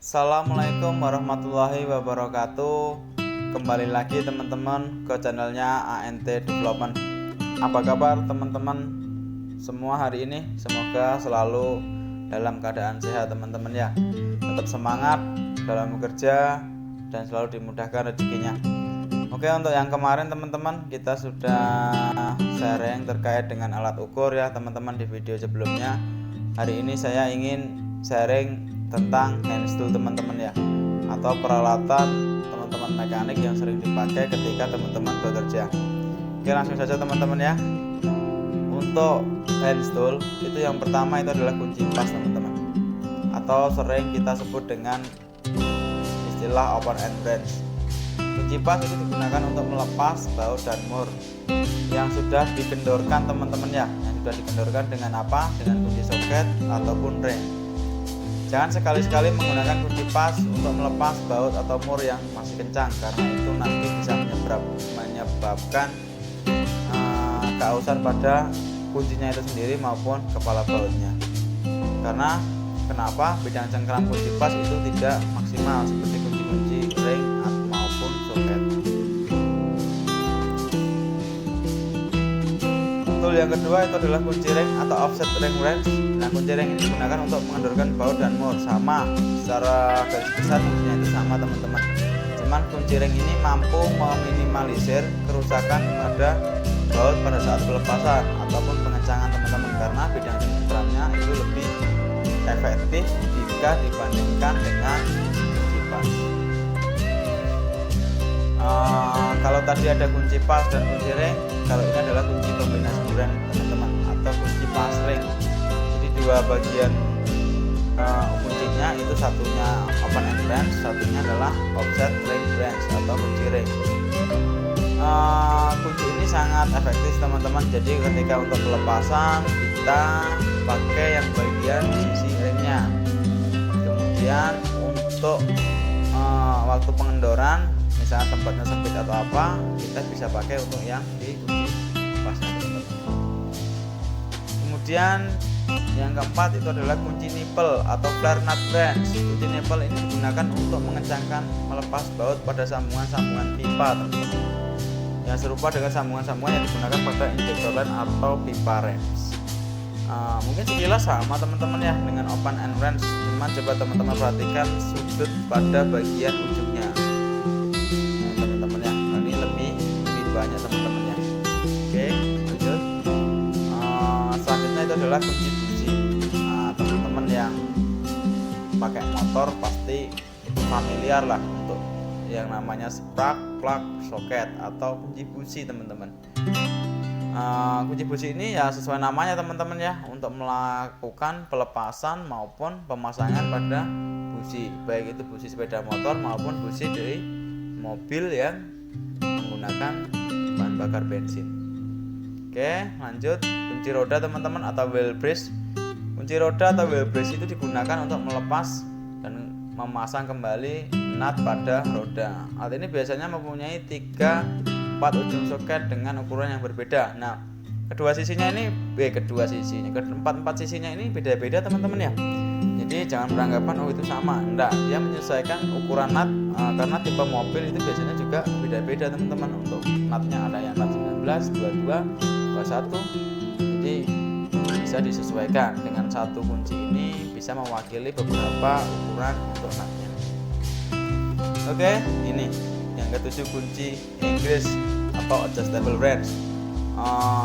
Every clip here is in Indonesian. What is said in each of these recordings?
Assalamualaikum warahmatullahi wabarakatuh. Kembali lagi teman-teman ke channelnya ANT Development. Apa kabar teman-teman semua hari ini? Semoga selalu dalam keadaan sehat teman-teman ya. Tetap semangat dalam bekerja dan selalu dimudahkan rezekinya. Oke, untuk yang kemarin teman-teman kita sudah sharing terkait dengan alat ukur ya teman-teman di video sebelumnya. Hari ini saya ingin sharing tentang hand tool teman-teman ya, atau peralatan teman-teman mekanik yang sering dipakai ketika teman-teman bekerja. Oke, langsung saja teman-teman ya. Untuk hand tool itu yang pertama itu adalah kunci pas teman-teman, atau sering kita sebut dengan istilah open end wrench. Kunci pas itu digunakan untuk melepas baut dan mur yang sudah dikendorkan teman-teman ya, yang sudah dikendorkan dengan apa? Dengan kunci soket ataupun ring. Jangan sekali-sekali menggunakan kunci pas untuk melepas baut atau mur yang masih kencang, karena itu nanti bisa menyebabkan keausan pada kuncinya itu sendiri maupun kepala bautnya. Karena kenapa? Bidang cengkram kunci pas itu tidak maksimal seperti kunci-kunci ring maupun soket. Tool yang kedua itu adalah kunci ring atau offset ring wrench. Nah, kunci ring ini digunakan untuk mengendorkan baut dan mur, sama secara garis besar fungsinya itu sama teman-teman. Cuman kunci ring ini mampu meminimalisir kerusakan pada baut pada saat pelepasan ataupun pengencangan teman-teman, karena bidang cengkramnya itu lebih efektif jika dibandingkan dengan kunci pas. Kalau tadi ada kunci pas dan kunci ring, kalau ini adalah kunci kombinasi wrench teman-teman, atau kunci pas ring. Jadi dua bagian kuncinya itu, satunya open end wrench, satunya adalah offset ring wrench atau kunci ring. Kunci ini sangat efektif teman-teman. Jadi ketika untuk pelepasan kita pakai yang bagian sisi ringnya. Kemudian untuk waktu pengendoran, misalnya tempatnya sempit atau apa, kita bisa pakai untuk yang di kunci pasnya teman-teman. Kemudian yang keempat itu adalah kunci nipple atau flare nut wrench. Kunci nipple ini digunakan untuk mengencangkan melepas baut pada sambungan-sambungan pipa teman-teman, yang serupa dengan sambungan-sambungan yang digunakan pada injektor line atau pipa rems. Mungkin sekilas sama teman-teman ya dengan open end wrench, cuman coba teman-teman perhatikan sudut pada bagian ujungnya. Ini lebih banyak teman-teman ya. Oke, lanjut. Selanjutnya itu adalah kunci busi. Teman-teman yang pakai motor pasti familiar lah untuk yang namanya spark plug soket atau kunci busi teman-teman. Kunci busi ini ya sesuai namanya teman-teman ya, untuk melakukan pelepasan maupun pemasangan pada busi, baik itu busi sepeda motor maupun busi dari mobil yang menggunakan bahan bakar bensin. Oke, lanjut. Kunci roda teman-teman atau wheel brace. Kunci roda atau wheel brace itu digunakan untuk melepas dan memasang kembali nut pada roda. Alat ini biasanya mempunyai 3-4 ujung soket dengan ukuran yang berbeda. Nah, keempat sisinya ini beda-beda teman-teman ya. Jadi jangan beranggapan oh itu sama. Enggak, dia menyesuaikan ukuran nut, karena tipe mobil itu biasanya juga beda-beda teman-teman. Untuk nutnya ada yang nut 19, 22, 21. Jadi bisa disesuaikan. Dengan satu kunci ini bisa mewakili beberapa ukuran untuk nutnya. Oke, ini yang ketujuh, kunci Inggris atau adjustable wrench.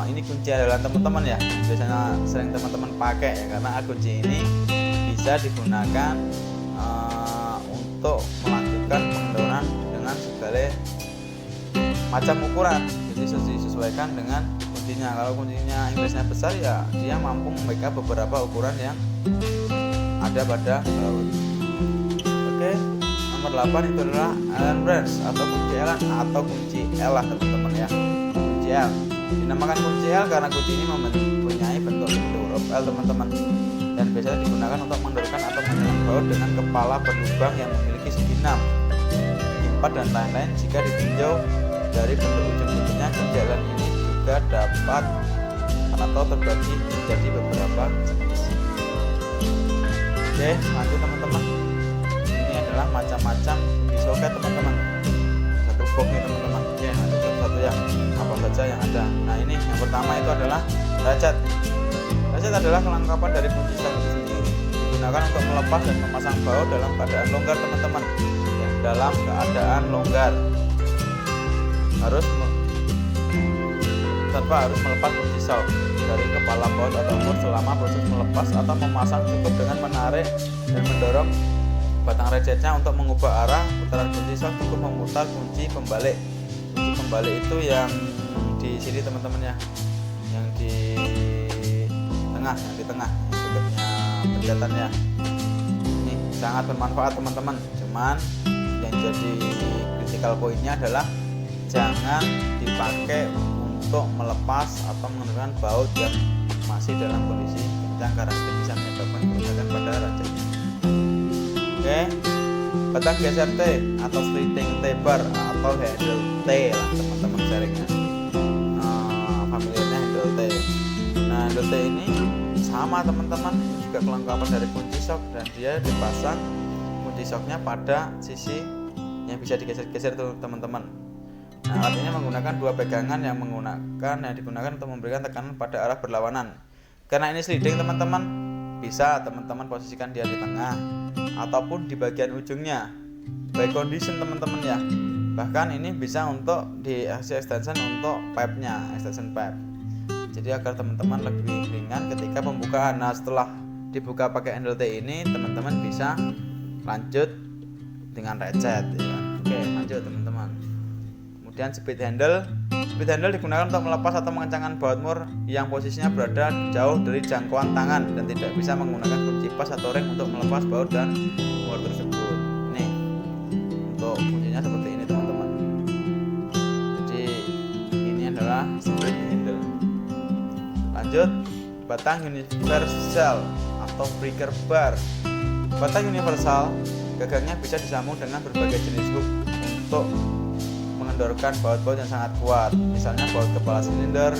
Ini kunci andalan teman-teman ya, biasanya sering teman-teman pakai ya, karena kunci ini bisa digunakan untuk melakukan pengendoran dengan segala macam ukuran. Jadi disesuaikan dengan kuncinya. Kalau kuncinya Inggrisnya besar ya dia mampu membackup beberapa ukuran yang ada pada baut. Oke, nomor 8 itu adalah Allen wrench atau kunci Allen atau kunci L lah teman-teman ya. Kunci L dinamakan kunci L karena kunci ini mempunyai bentuk huruf L teman-teman, dan biasanya digunakan untuk mengendorkan atau menekan baut dengan kepala berlubang yang memiliki segi 6, 4 dan lain-lain. Jika ditinjau dari bentuk ujung-ujungnya, kunci Allen ini juga dapat atau terbagi menjadi beberapa jenis. Oke, lanjut teman-teman. Ini adalah macam-macam kunci soket teman-teman. Satu box nih teman-teman. Oke, lanjut satu ya. Apa saja yang ada? Nah ini yang pertama itu adalah ratchet. Ratchet adalah kelengkapan dari kunci sok itu sendiri. Digunakan untuk melepas dan memasang baut dalam keadaan longgar teman-teman. Dalam keadaan longgar tanpa harus melepas kunci sok dari kepala baut atau mur. Selama proses melepas atau memasang cukup dengan menarik dan mendorong batang ratchetnya untuk mengubah arah putaran kunci sok. Cukup memutar kunci pembalik. Kunci pembalik itu yang di sini teman-teman ya, yang di tengah, dekatnya pencetan ya. Ini sangat bermanfaat teman-teman. Cuman yang jadi critical pointnya adalah jangan dipakai untuk melepas atau mengendalikan baut yang masih dalam kondisi kencang karena itu bisa menyebabkan kerusakan pada ratchetnya. Oke, batang geser T atau sliding T-bar atau handle T lah teman-teman sharingnya. Familiarnya handle T. Nah handle T ini sama teman-teman, juga kelengkapan dari kunci sok dan dia dipasang kunci soknya pada sisi yang bisa digeser-geser tuh teman-teman. Nah, alat ini menggunakan dua pegangan yang digunakan untuk memberikan tekanan pada arah berlawanan. Karena ini sliding teman-teman, bisa teman-teman posisikan dia di tengah ataupun di bagian ujungnya. By condition teman-teman ya. Bahkan ini bisa untuk diisi extension untuk pipe-nya, extension pipe. Jadi agar teman-teman lebih ringan ketika pembukaan. Nah, setelah dibuka pakai handle T ini, teman-teman bisa lanjut dengan ratchet ya. Oke, lanjut teman-teman. Kemudian speed handle digunakan untuk melepas atau mengencangkan baut mur yang posisinya berada jauh dari jangkauan tangan dan tidak bisa menggunakan kunci pas atau ring untuk melepas baut dan mur tersebut. Nih, untuk kuncinya seperti ini teman-teman. Jadi ini adalah speed handle. Lanjut, batang universal atau breaker bar. Batang universal gagangnya bisa disambung dengan berbagai jenis hook untuk mengendorkan baut-baut yang sangat kuat, misalnya baut kepala silinder,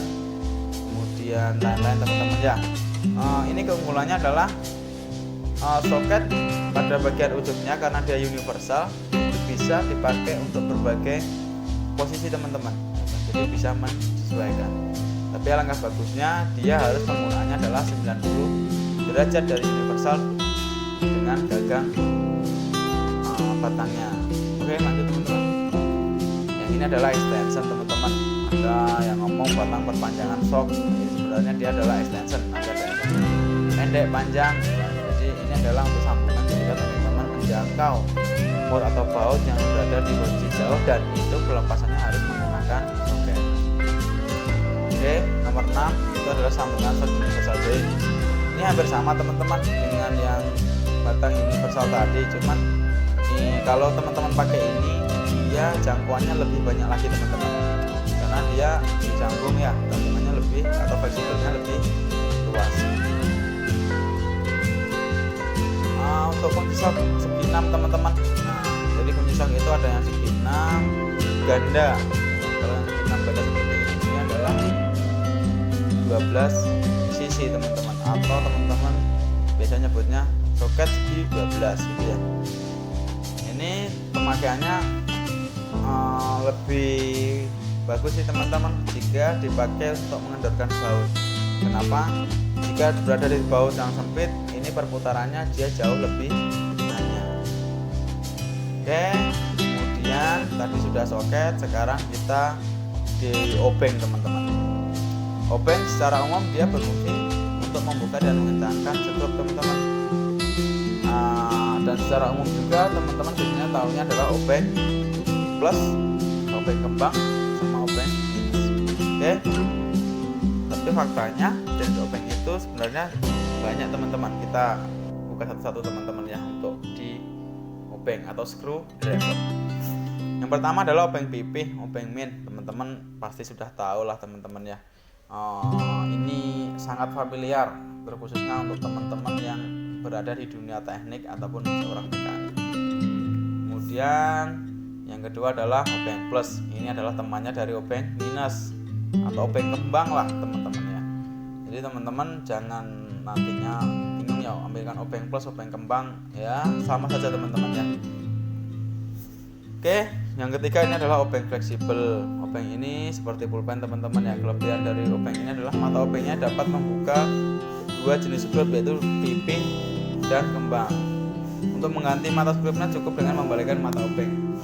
kemudian lain-lain teman-teman ya. Ini keunggulannya adalah soket pada bagian ujungnya karena dia universal itu bisa dipakai untuk berbagai posisi teman-teman, jadi bisa menyesuaikan. Tapi alangkah bagusnya dia harus penggunaannya adalah 90 derajat dari universal dengan gagang batangnya. Oke, lanjut teman-teman. Ini adalah extension teman-teman. Ada yang ngomong batang perpanjangan sok, sebenarnya dia adalah extension. Ada pendek panjang. Jadi ini adalah untuk sambungan ketika teman-teman menjangkau mur atau baut yang berada di posisi jauh dan itu pelepasannya harus menggunakan soket. Oke, nomor 6 itu adalah sambungan sok universal J. Ini hampir sama teman-teman dengan yang batang universal tadi, cuman kalau teman-teman pakai ini dia jangkauannya lebih banyak lagi teman-teman, karena dia disambung ya, sambungannya lebih atau fleksibelnya lebih luas. Untuk kunci sok segi 6 teman-teman. Nah, jadi kunci sok itu ada yang segi 6 ganda. Kalau yang segi 6 ganda seperti ini adalah 12 sisi teman-teman, atau teman-teman biasanya nyebutnya soket segi 12 gitu ya. Ini pemakaiannya lebih bagus sih teman-teman jika dipakai untuk mengendorkan baut. Kenapa? Jika berada di baut yang sempit, ini perputarannya dia jauh lebih banyak. Oke, kemudian tadi sudah soket, sekarang kita di obeng teman-teman. Obeng secara umum dia berfungsi untuk membuka dan mengencangkan sekrup teman-teman. Dan secara umum juga teman-teman biasanya tahunya adalah obeng plus, obeng kembang, sama obeng minus. Oke, tapi faktanya dari obeng itu sebenarnya banyak teman-teman. Kita buka satu-satu teman-teman ya untuk di obeng atau screw driver. Yang pertama adalah obeng pipih, obeng min. Teman-teman pasti sudah tahu lah teman-teman ya. Ini sangat familiar, terkhususnya untuk teman-teman yang berada di dunia teknik ataupun seorang mekanik. Kemudian yang kedua adalah obeng plus. Ini adalah temannya dari obeng minus atau obeng kembang lah teman-teman ya. Jadi teman-teman jangan nantinya bingung ya ambilkan obeng plus, obeng kembang ya, sama saja teman-teman ya. Oke, yang ketiga ini adalah obeng fleksibel. Obeng ini seperti pulpen teman-teman ya. Kelebihan dari obeng ini adalah mata obengnya dapat membuka dua jenis skrup, yaitu piping dan kembang. Untuk mengganti mata skrupnya cukup dengan membalikkan mata obeng.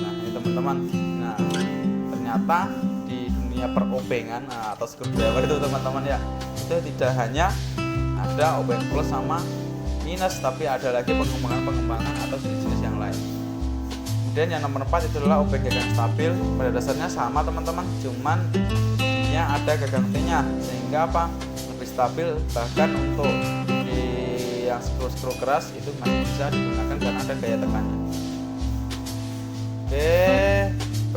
Nah ini teman-teman. Nah ternyata di dunia perobengan atau screwdriver itu teman-teman ya, itu tidak hanya ada obeng plus sama minus, tapi ada lagi pengembangan atau jenis-jenis yang lain. Kemudian yang nomor 4 itu adalah obeng gagang stabil. Pada dasarnya sama teman-teman, cuman ini ada gagang T-nya sehingga apa? Lebih stabil, bahkan untuk di yang skru keras itu masih bisa digunakan karena ada gaya tekannya. Oke,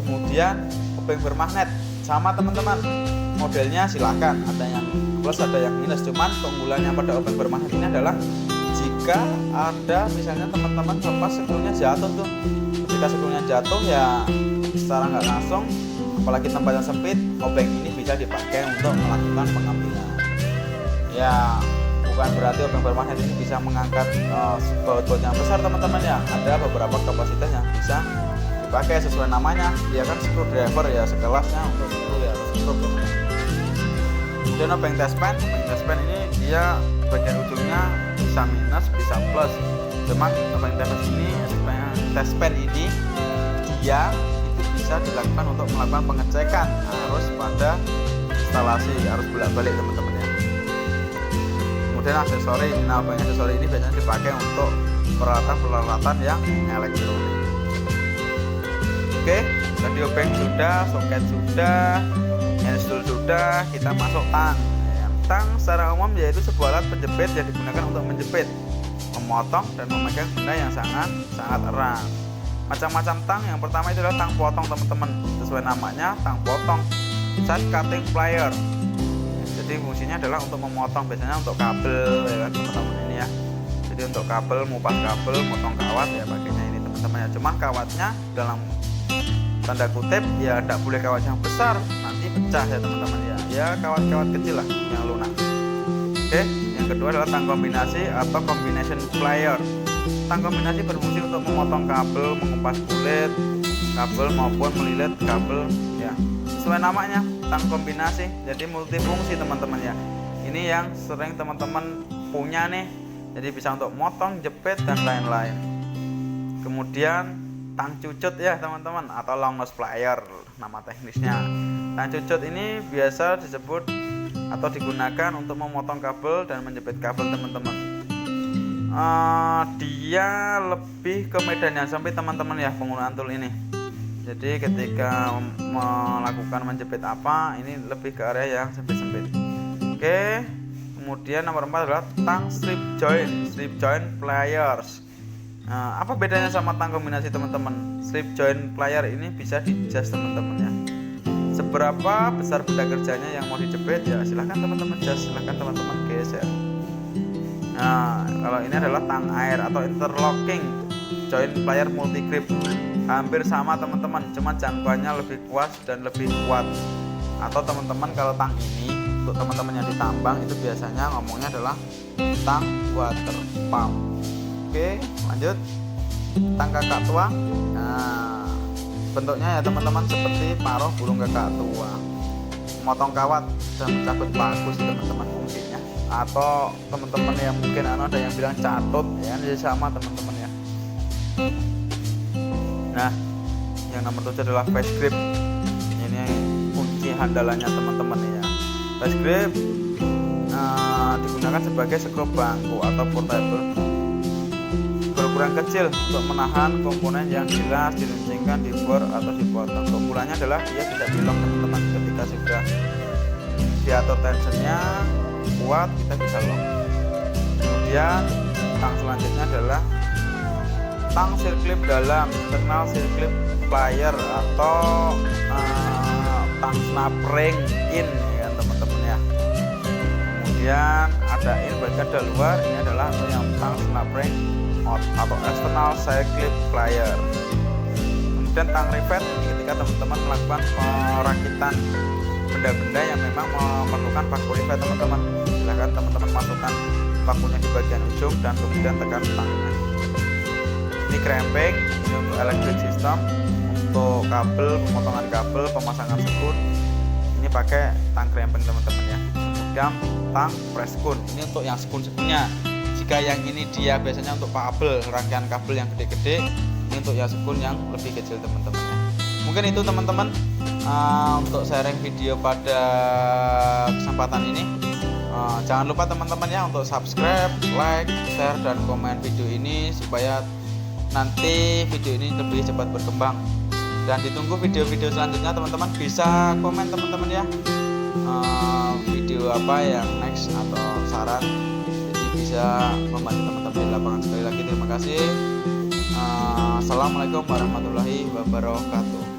kemudian obeng bermagnet sama teman-teman. Modelnya silakan, ada yang plus ada yang minus, cuman keunggulannya pada obeng bermagnet ini adalah jika ada misalnya teman-teman lepas skrunya jatuh tuh, ketika skrunya jatuh ya secara nggak langsung, apalagi tempat yang sempit, obeng ini bisa dipakai untuk melakukan pengambilan. Ya bukan berarti obeng bermagnet ini bisa mengangkat baut-baut yang besar teman-teman ya. Ada beberapa kapasitas yang bisa dipakai sesuai namanya, dia kan screwdriver ya, sekelasnya untuk skru ya, skru. Kemudian obeng test pen ini dia bagian ujungnya bisa minus bisa plus, cuman obeng test pen ini dia itu bisa dilakukan untuk melakukan pengecekan arus pada instalasi, arus bolak-balik teman-teman ya. Kemudian aksesori, nah obeng aksesori ini biasanya dipakai untuk peralatan-peralatan yang elektronik. Oke, tadi obeng sudah, soket sudah, handstool sudah, kita masuk tang. Tang secara umum yaitu sebuah alat penjepit yang digunakan untuk menjepit, memotong dan memegang benda yang sangat erat. Macam-macam tang, yang pertama itu adalah tang potong teman-teman. Sesuai namanya, tang potong, side cutting plier. Jadi fungsinya adalah untuk memotong, biasanya untuk kabel ya kan teman-teman ini ya. Jadi untuk kabel, ngupas kabel, motong kawat ya pakainya ini teman-teman ya. Cuman kawatnya dalam tanda kutip ya tidak boleh kawat yang besar, nanti pecah ya teman-teman ya. Ya kawat-kawat kecil lah yang lunak. Oke, yang kedua adalah tang kombinasi atau combination plier. Tang kombinasi berfungsi untuk memotong kabel, mengupas kulit kabel maupun melilit kabel ya. Sesuai namanya, tang kombinasi, jadi multifungsi teman-teman ya. Ini yang sering teman-teman punya nih, jadi bisa untuk motong, jepit dan lain-lain. Kemudian tang cucut ya teman-teman, atau long nose plier nama teknisnya. Tang cucut ini biasa disebut atau digunakan untuk memotong kabel dan menjepit kabel teman-teman. Dia lebih ke medan yang sempit teman-teman ya penggunaan tool ini. Jadi ketika melakukan menjepit apa, ini lebih ke area yang sempit-sempit. Oke, kemudian nomor 4 adalah tang strip joint pliers. Nah, apa bedanya sama tang kombinasi teman-teman? Strip joint plier ini bisa di-adjust teman-teman ya. Seberapa besar benda kerjanya yang mau dijepit ya silahkan teman-teman adjust, silahkan teman-teman geser. Nah, kalau ini adalah tang air atau interlocking joint plier multi grip. Hampir sama teman-teman, cuma jangkauannya lebih kuat dan lebih kuat. Atau teman-teman kalau tang ini untuk teman-teman yang ditambang itu biasanya ngomongnya adalah tang water pump. Oke, lanjut. Tang kakak tua. Nah, bentuknya ya teman-teman seperti paruh burung kakak tua. Motong kawat dan mencabut paku sih teman-teman fungsinya. Atau teman-teman yang mungkin ada yang bilang catut ya, jadi sama teman-teman ya. Nah, yang nomor 7 adalah face grip. Ini kunci handalannya teman-teman ya. Face grip digunakan sebagai skru bangku atau portable, berukuran kecil untuk menahan komponen yang jelas diruncingkan, dibor atau dipotong. Keunggulannya adalah dia bisa dilok teman-teman, ketika sudah diatur tensionnya kuat kita bisa lock. Kemudian tang selanjutnya adalah tang sirklip dalam, internal sirklip plier atau tang snap ring in ya teman-teman ya. Kemudian ada in bagian ada luar, ini adalah yang tang snap ring out atau external sirklip plier. Kemudian tang rivet ini ketika teman-teman melakukan perakitan benda-benda yang memang memerlukan paku rivet teman-teman, silahkan teman-teman masukkan pakunya di bagian ujung dan kemudian tekan tangnya. Ini cramping, ini untuk electric system, untuk kabel, pemotongan kabel, pemasangan sekun. Ini pakai tang cramping teman-teman ya. Kemudian tang press sekun, ini untuk yang sekun-sekunnya. Jika yang ini dia biasanya untuk kabel, rangkaian kabel yang gede-gede, ini untuk yang sekun yang lebih kecil teman-teman ya. Mungkin itu teman-teman untuk sharing video pada kesempatan ini. Jangan lupa teman-teman ya untuk subscribe, like, share, dan komen video ini supaya nanti video ini lebih cepat berkembang. Dan ditunggu video-video selanjutnya teman-teman, bisa komen teman-teman ya, video apa yang next atau saran, jadi bisa membantu teman-teman di lapangan. Sekali lagi terima kasih. Assalamualaikum warahmatullahi wabarakatuh.